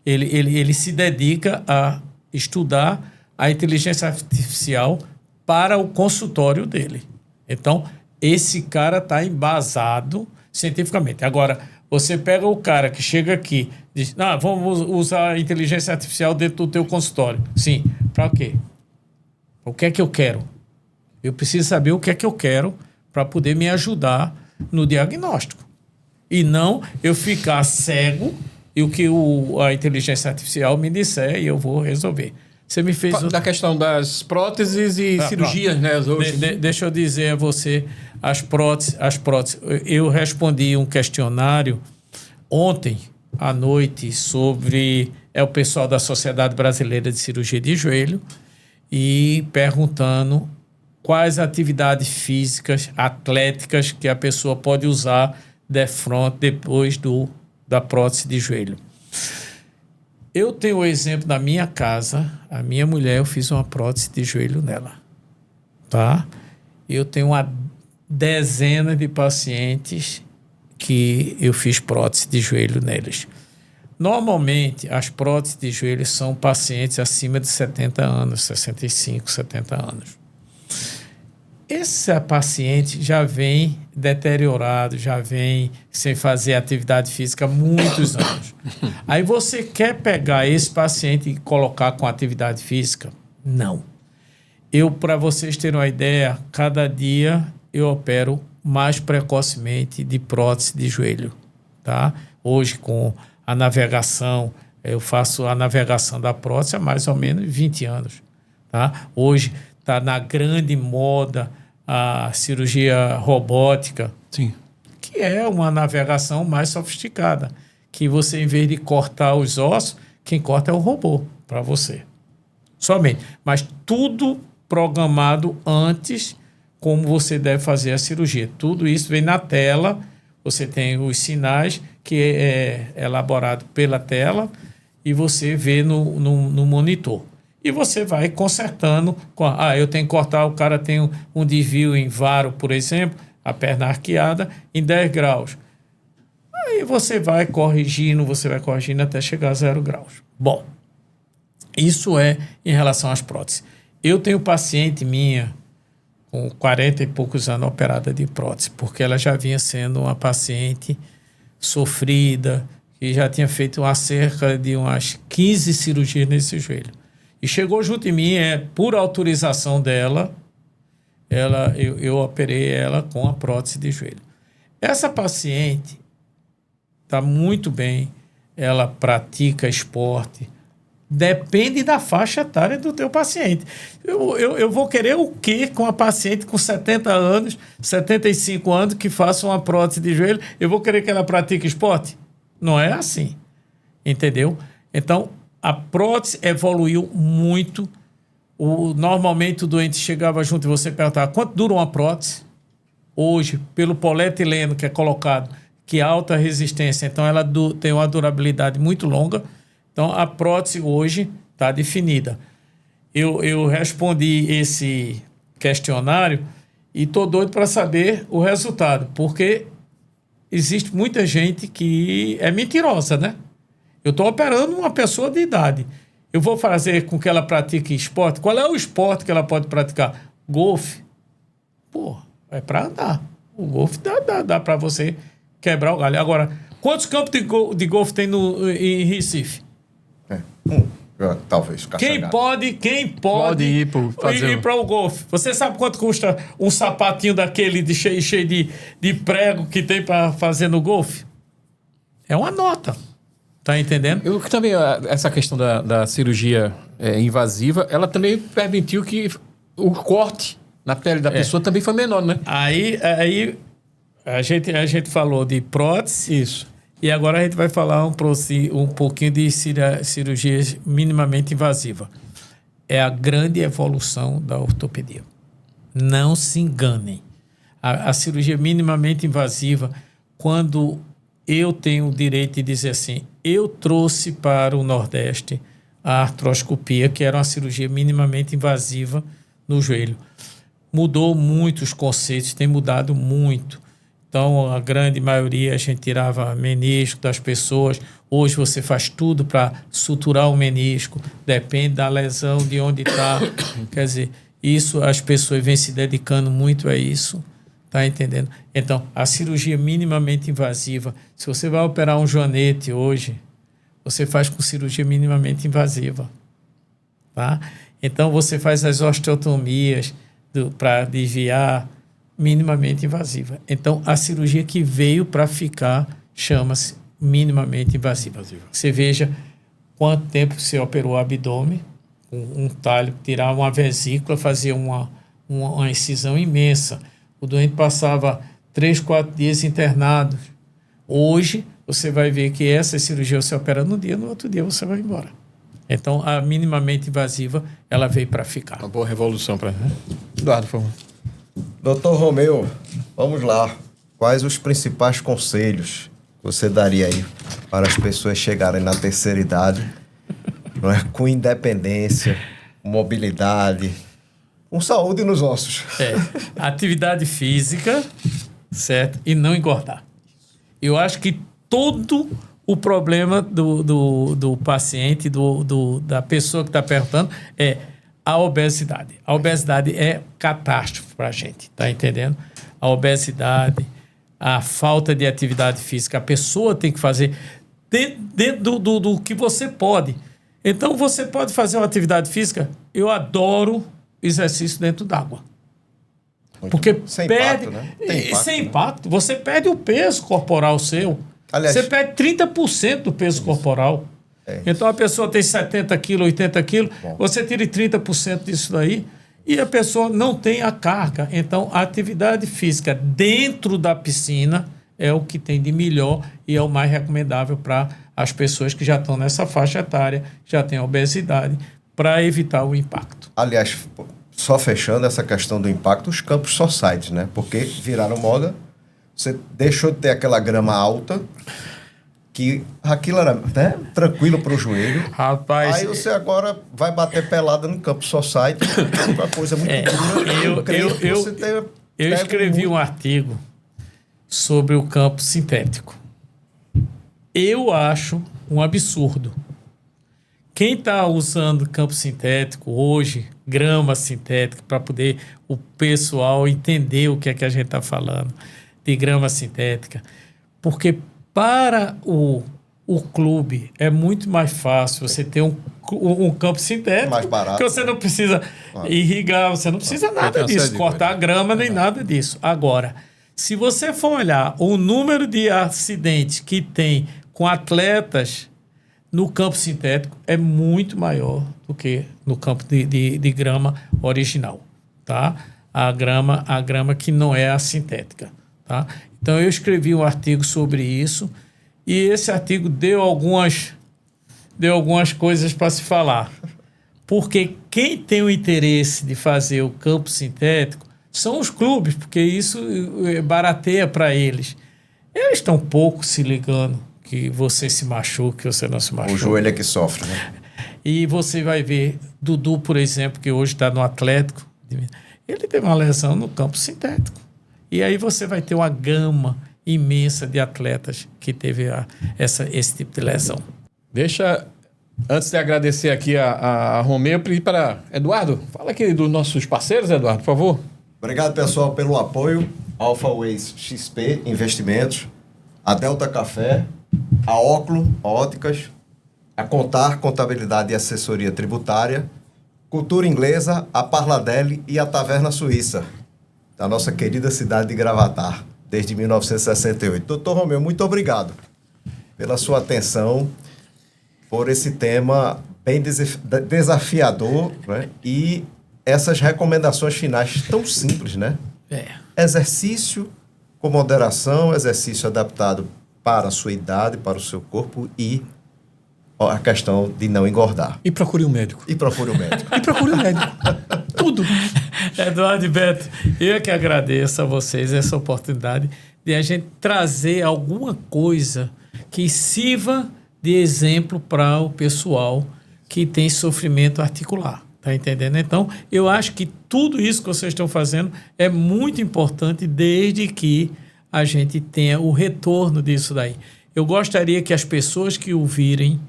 ele se dedica a estudar a inteligência artificial para o consultório dele. Então, esse cara está embasado cientificamente. Agora, você pega o cara que chega aqui e diz, vamos usar a inteligência artificial dentro do teu consultório. Sim, para quê? O que é que eu quero? Eu preciso saber o que é que eu quero para poder me ajudar no diagnóstico. E não eu ficar cego e o que a inteligência artificial me disser e eu vou resolver. Você me fez... Da questão das próteses e cirurgias, né? Hoje. Deixa eu dizer a você, as próteses. Eu respondi um questionário ontem à noite sobre o pessoal da Sociedade Brasileira de Cirurgia de Joelho e perguntando quais atividades físicas, atléticas que a pessoa pode usar de frente depois da prótese de joelho. Eu tenho o exemplo da minha casa, a minha mulher, eu fiz uma prótese de joelho nela, tá? Eu tenho uma dezena de pacientes que eu fiz prótese de joelho neles. Normalmente, as próteses de joelho são pacientes acima de 70 anos, 65, 70 anos. Esse paciente já vem deteriorado, já vem sem fazer atividade física há muitos anos. Aí você quer pegar esse paciente e colocar com atividade física? Não. Para vocês terem uma ideia, cada dia eu opero mais precocemente de prótese de joelho, tá? Hoje, com a navegação, eu faço a navegação da prótese há mais ou menos 20 anos, tá? Hoje está na grande moda a cirurgia robótica, Sim, que é uma navegação mais sofisticada, que você, em vez de cortar os ossos, quem corta é o robô para você. Somente. Mas tudo programado antes, como você deve fazer a cirurgia. Tudo isso vem na tela, você tem os sinais, que é elaborado pela tela, e você vê no monitor. E você vai consertando. Eu tenho que cortar, o cara tem um desvio em varo, por exemplo, a perna arqueada, em 10 graus. Aí você vai corrigindo até chegar a 0 graus. Bom, isso é em relação às próteses. Eu tenho paciente minha com 40 e poucos anos operada de prótese, porque ela já vinha sendo uma paciente sofrida, que já tinha feito cerca de umas 15 cirurgias nesse joelho. E chegou junto em mim, por autorização dela, eu operei ela com a prótese de joelho. Essa paciente está muito bem, ela pratica esporte, depende da faixa etária do teu paciente. Eu vou querer o quê com a paciente com 70 anos, 75 anos, que faça uma prótese de joelho? Eu vou querer que ela pratique esporte? Não é assim, entendeu? Então, a prótese evoluiu muito. Normalmente o doente chegava junto e você perguntava quanto dura uma prótese? Hoje, pelo polietileno que é colocado, que é alta resistência, então ela tem uma durabilidade muito longa. Então a prótese hoje está definida. eu respondi esse questionário e tô doido para saber o resultado, porque existe muita gente que é mentirosa, né? Eu estou operando uma pessoa de idade. Eu vou fazer com que ela pratique esporte. Qual é o esporte que ela pode praticar? Golfe. Pô, é para andar. O golfe dá para você quebrar o galho. Agora, quantos campos de golfe tem em Recife? Talvez. Quem pode ir para o golfe? Você sabe quanto custa um sapatinho daquele cheio de prego que tem para fazer no golfe? É uma nota. Tá entendendo? Eu também, essa questão da cirurgia invasiva, ela também permitiu que o corte na pele da pessoa também foi menor, né? Aí a gente falou de prótese. Isso. E agora a gente vai falar um pouquinho de cirurgia minimamente invasiva. É a grande evolução da ortopedia. Não se enganem. A cirurgia minimamente invasiva, quando eu tenho o direito de dizer assim, eu trouxe para o Nordeste a artroscopia, que era uma cirurgia minimamente invasiva no joelho. Mudou muito os conceitos, tem mudado muito. Então, a grande maioria, a gente tirava menisco das pessoas. Hoje você faz tudo para suturar o menisco, depende da lesão, de onde está. Quer dizer, isso as pessoas vêm se dedicando muito a isso. Tá entendendo? Então, a cirurgia minimamente invasiva, se você vai operar um joanete hoje, você faz com cirurgia minimamente invasiva. Tá? Então, você faz as osteotomias para desviar minimamente invasiva. Então, a cirurgia que veio para ficar chama-se minimamente invasiva. Você veja quanto tempo você operou o abdômen, um talho, tirar uma vesícula, fazer uma incisão imensa. O doente passava 3, 4 dias internado. Hoje, você vai ver que essa cirurgia você opera no dia, no outro dia você vai embora. Então, a minimamente invasiva, ela veio para ficar. Uma boa revolução para... Eduardo, por favor. Doutor Romeu, vamos lá. Quais os principais conselhos que você daria aí para as pessoas chegarem na terceira idade, não é? Com independência, mobilidade, com saúde nos ossos? Atividade física, certo? E não engordar. Eu acho que todo o problema do paciente, da pessoa que está perguntando, é a obesidade. A obesidade é catástrofe para a gente, tá entendendo? A obesidade, a falta de atividade física, a pessoa tem que fazer dentro do que você pode. Então, você pode fazer uma atividade física. Eu adoro exercício dentro d'água. Porque sem perde... impacto, né? Tem impacto, sem impacto. Você perde o peso corporal seu. Aliás, você perde 30% do peso corporal. Então, a pessoa tem 70 quilos, 80 quilos, você tira 30% disso daí e a pessoa não tem a carga. Então, a atividade física dentro da piscina é o que tem de melhor e é o mais recomendável para as pessoas que já estão nessa faixa etária, já têm obesidade, para evitar o impacto. Aliás, só fechando essa questão do impacto, os campos societies, né? Porque viraram moda, você deixou de ter aquela grama alta, que aquilo era, né, tranquilo para o joelho. Rapaz, aí você agora vai bater pelada no campo society, uma coisa muito dura. Eu escrevi um artigo sobre o campo sintético. Eu acho um absurdo. Quem está usando campo sintético hoje, grama sintética, para poder o pessoal entender o que é que a gente está falando de grama sintética, porque para o clube é muito mais fácil você ter um campo sintético, mais barato, que você não precisa irrigar, você não precisa nada disso, cortar grama nem nada disso. Agora, se você for olhar o número de acidentes que tem com atletas no campo sintético, é muito maior do que no campo de grama original, tá? A grama que não é a sintética, tá? Então, eu escrevi um artigo sobre isso e esse artigo deu algumas coisas para se falar. Porque quem tem o interesse de fazer o campo sintético são os clubes, porque isso barateia para eles. Eles estão pouco se ligando que você se machuque, que você não se machuque. O joelho é que sofre, né? E você vai ver Dudu, por exemplo, que hoje está no Atlético. Ele teve uma lesão no campo sintético. E aí você vai ter uma gama imensa de atletas que teve esse tipo de lesão. Deixa, antes de agradecer aqui a Romeu, pedir para Eduardo, fala aqui dos nossos parceiros, Eduardo, por favor. Obrigado, pessoal, pelo apoio. Alpha Ways XP Investimentos, a Delta Café, a Óculo Óticas, a Contar Contabilidade e Assessoria Tributária, Cultura Inglesa, a Parladelli e a Taverna Suíça, da nossa querida cidade de Gravatar, desde 1968. Doutor Romeu, muito obrigado pela sua atenção, por esse tema bem desafiador, né? E essas recomendações finais tão simples, né? Exercício com moderação, exercício adaptado para a sua idade, para o seu corpo e a questão de não engordar. E procure um médico. E procure um médico. E procure um médico. Tudo. Eduardo e Beto, eu que agradeço a vocês essa oportunidade de a gente trazer alguma coisa que sirva de exemplo para o pessoal que tem sofrimento articular. Tá entendendo? Então, eu acho que tudo isso que vocês estão fazendo é muito importante desde que a gente tenha o retorno disso daí. Eu gostaria que as pessoas que o virem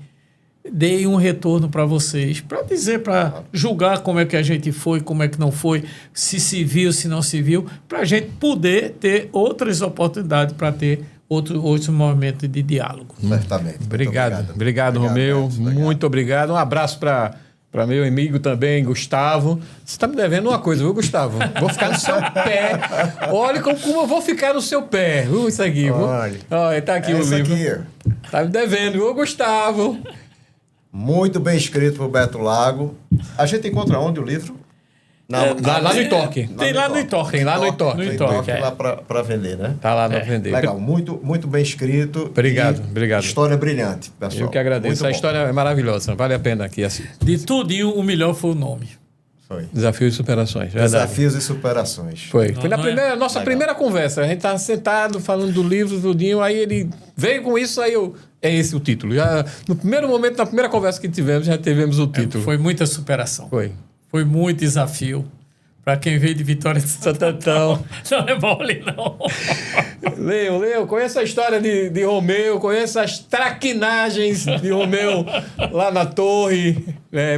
deem um retorno para vocês, para dizer, para julgar como é que a gente foi, como é que não foi, se viu, se não se viu, para a gente poder ter outras oportunidades para ter outros momentos de diálogo. Certamente. Obrigado, Romeu. Muito obrigado. Um abraço para meu amigo também, Gustavo. Você está me devendo uma coisa, viu, Gustavo? Vou ficar no seu pé. Olha como eu vou ficar no seu pé. Isso aqui. Olha, tá aqui o livro. Aqui. Tá me devendo, viu, Gustavo? Muito bem escrito por Beto Lago. A gente encontra onde o livro? Lá no Itorque. Tem lá no Itorque. Tem lá no Itorque. No Itorque, lá para vender, né? Tá lá para vender. Legal, muito bem escrito. Obrigado. História brilhante, pessoal. Eu que agradeço. A história é maravilhosa. Vale a pena aqui assistir. De tudinho, o melhor foi o nome. Foi. Desafios e superações. Desafios e superações. Foi na nossa primeira conversa. A gente estava sentado falando do livro, do Dinho, aí ele veio com isso, aí é esse o título. Já, no primeiro momento, na primeira conversa que tivemos, já tivemos o título. Foi muita superação. Foi muito desafio. Para quem veio de Vitória de Santo Antão. Não é mole, não. Leo, conheço a história de Romeu, conheço as traquinagens de Romeu lá na torre.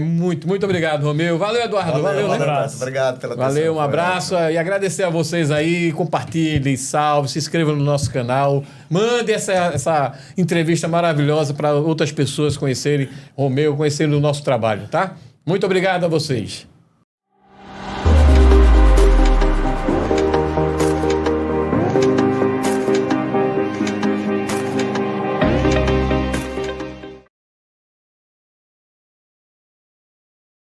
Muito obrigado, Romeu. Valeu, Eduardo. Valeu, um abraço. Obrigado pela atenção. Valeu, um abraço. E agradecer a vocês aí. Compartilhem, salve, se inscrevam no nosso canal. Mande essa entrevista maravilhosa para outras pessoas conhecerem Romeu, conhecerem o nosso trabalho, tá? Muito obrigado a vocês.